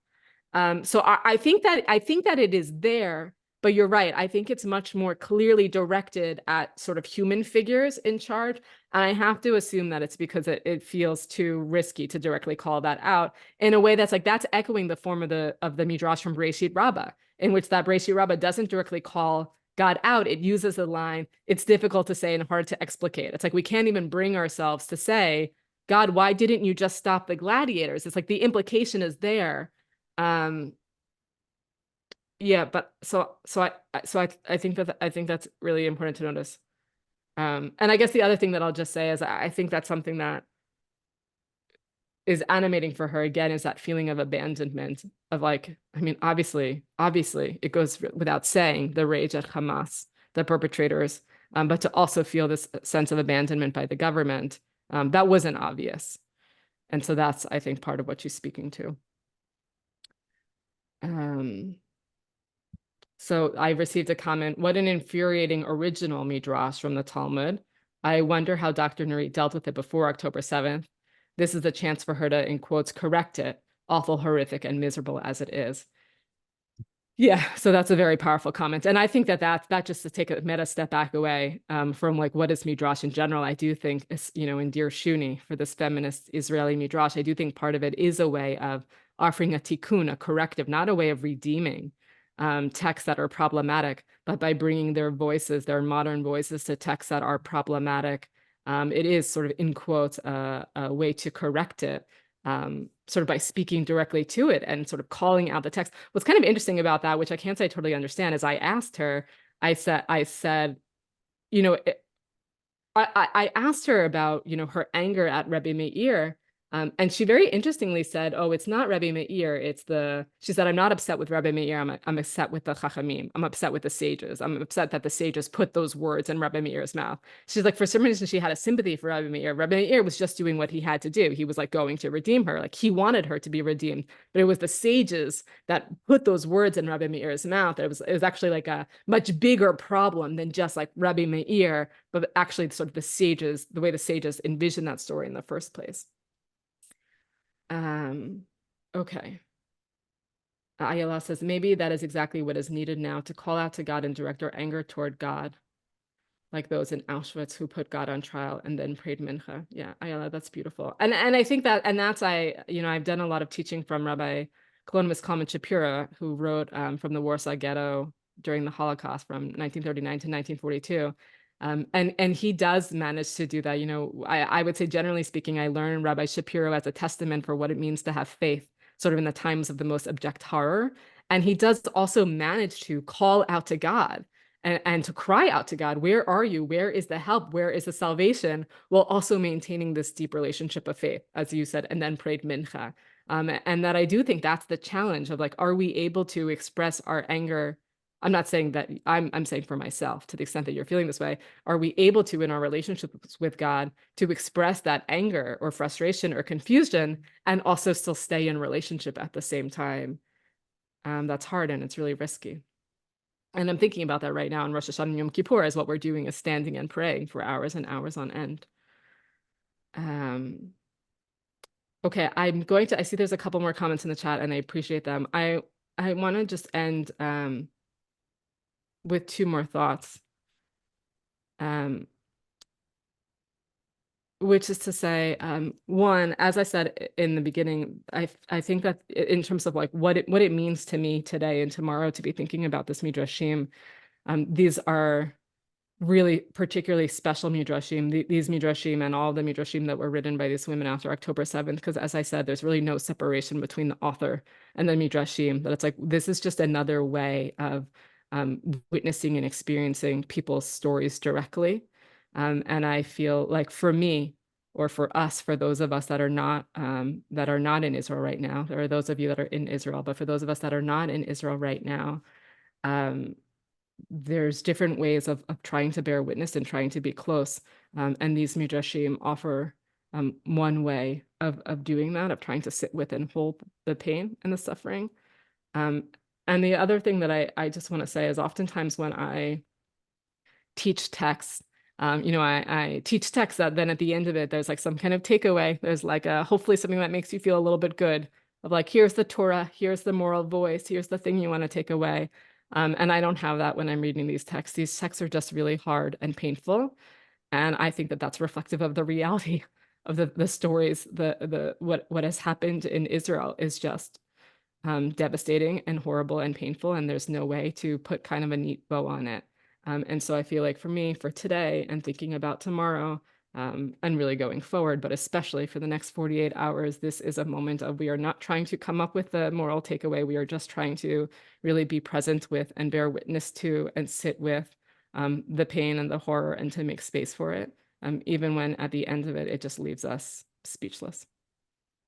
So I think that it is there, but you're right. I think it's much more clearly directed at sort of human figures in charge. And I have to assume that it's because it feels too risky to directly call that out in a way that's echoing the form of the Midrash from Bereshit Rabbah, in which that Bereshit Rabbah doesn't directly call God out, it uses a line, it's difficult to say and hard to explicate. It's like we can't even bring ourselves to say, God, why didn't you just stop the gladiators? It's like the implication is there. Yeah, but I think that's really important to notice. And I guess the other thing that I'll just say is I think that's something that is animating for her again, is that feeling of abandonment of like, I mean, obviously it goes without saying, the rage at Hamas, the perpetrators, but to also feel this sense of abandonment by the government, that wasn't obvious. And so that's, I think, part of what she's speaking to. So I received a comment, what an infuriating original midrash from the Talmud. I wonder how Dr. Nurit dealt with it before October 7th. This is the chance for her to, in quotes, correct it, awful, horrific, and miserable as it is. Yeah, so that's a very powerful comment. And I think that just to take a meta step back away from like what is Midrash in general, I do think, in Dear Shuni, for this feminist Israeli Midrash, I do think part of it is a way of offering a tikkun, a corrective, not a way of redeeming texts that are problematic, but by bringing their voices, their modern voices, to texts that are problematic. It is sort of, in quotes, a way to correct it, sort of by speaking directly to it and sort of calling out the text. What's kind of interesting about that, which I can't say I totally understand, is I asked her, I said, I asked her about, her anger at Rabbi Meir. And she very interestingly said, oh, it's not Rabbi Meir, she said, I'm not upset with Rabbi Meir, I'm upset with the Chachamim, I'm upset with the sages, I'm upset that the sages put those words in Rabbi Meir's mouth. She's like, for some reason, she had a sympathy for Rabbi Meir. Rabbi Meir was just doing what he had to do. He was like going to redeem her, like he wanted her to be redeemed, but it was the sages that put those words in Rabbi Meir's mouth. It was actually like a much bigger problem than just like Rabbi Meir, but actually sort of the way the sages envisioned that story in the first place. Okay. Ayala says, maybe that is exactly what is needed now, to call out to God and direct our anger toward God, like those in Auschwitz who put God on trial and then prayed mincha. Yeah, Ayala, that's beautiful. And I think that, and that's, I've done a lot of teaching from Rabbi Colonimus Kalman Shapira, who wrote from the Warsaw Ghetto during the Holocaust from 1939 to 1942. And he does manage to do that. I would say, generally speaking, I learned Rabbi Shapiro as a testament for what it means to have faith, sort of in the times of the most abject horror. And he does also manage to call out to God and to cry out to God, where are you? Where is the help? Where is the salvation? While also maintaining this deep relationship of faith, as you said, and then prayed mincha. And that I do think that's the challenge of like, are we able to express our anger? I'm not saying that, I'm saying for myself, to the extent that you're feeling this way, are we able to, in our relationships with God, to express that anger or frustration or confusion and also still stay in relationship at the same time? That's hard and it's really risky. And I'm thinking about that right now in Rosh Hashanah and Yom Kippur, as what we're doing is standing and praying for hours and hours on end. Okay, I see there's a couple more comments in the chat and I appreciate them. I want to just end with two more thoughts, which is to say, one, as I said in the beginning, I think that in terms of like what it means to me today and tomorrow to be thinking about this midrashim, these are really particularly special midrashim, these midrashim and all the midrashim that were written by these women after October 7th, because as I said, there's really no separation between the author and the midrashim, that it's like, this is just another way of witnessing and experiencing people's stories directly. And I feel like for me, or for us, for those of us that are not in Israel right now, there are those of you that are in Israel, but for those of us that are not in Israel right now, there's different ways of trying to bear witness and trying to be close. And these midrashim offer one way of doing that, of trying to sit with and hold the pain and the suffering. And the other thing that I just want to say is oftentimes when I teach texts, I teach texts that then at the end of it, there's like some kind of takeaway. There's like hopefully something that makes you feel a little bit good, of like, here's the Torah, here's the moral voice, here's the thing you want to take away. And I don't have that when I'm reading these texts. These texts are just really hard and painful. And I think that that's reflective of the reality of the stories, what has happened in Israel is just devastating and horrible and painful, and there's no way to put kind of a neat bow on it. And so I feel like for me, for today and thinking about tomorrow, and really going forward, but especially for the next 48 hours, this is a moment of we are not trying to come up with a moral takeaway. We are just trying to really be present with and bear witness to and sit with the pain and the horror and to make space for it, even when at the end of it, it just leaves us speechless.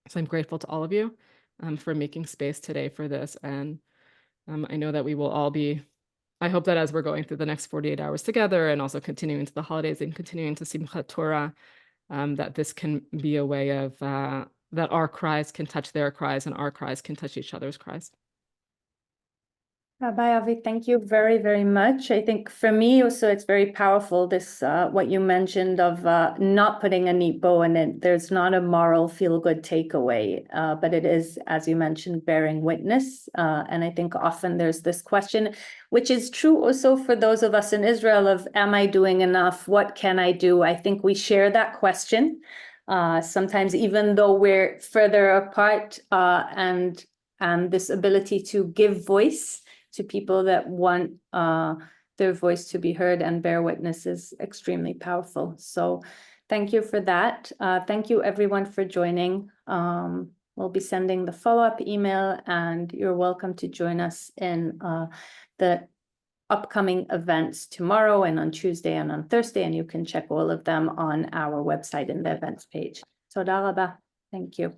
So I'm grateful to all of you for making space today for this. And I know that we will all be, I hope that as we're going through the next 48 hours together and also continuing to the holidays and continuing to Simchat Torah, that this can be a way of, that our cries can touch their cries and our cries can touch each other's cries. Rabbi Avi, thank you very, very much. I think for me also it's very powerful, this what you mentioned of not putting a neat bow in it. There's not a moral feel-good takeaway, but it is, as you mentioned, bearing witness. And I think often there's this question, which is true also for those of us in Israel of, am I doing enough? What can I do? I think we share that question. Sometimes even though we're further apart, and this ability to give voice to people that want their voice to be heard and bear witness is extremely powerful. So thank you for that. Thank you everyone for joining. We'll be sending the follow-up email and you're welcome to join us in the upcoming events tomorrow and on Tuesday and on Thursday, and you can check all of them on our website in the events page. Toda rabah. Thank you.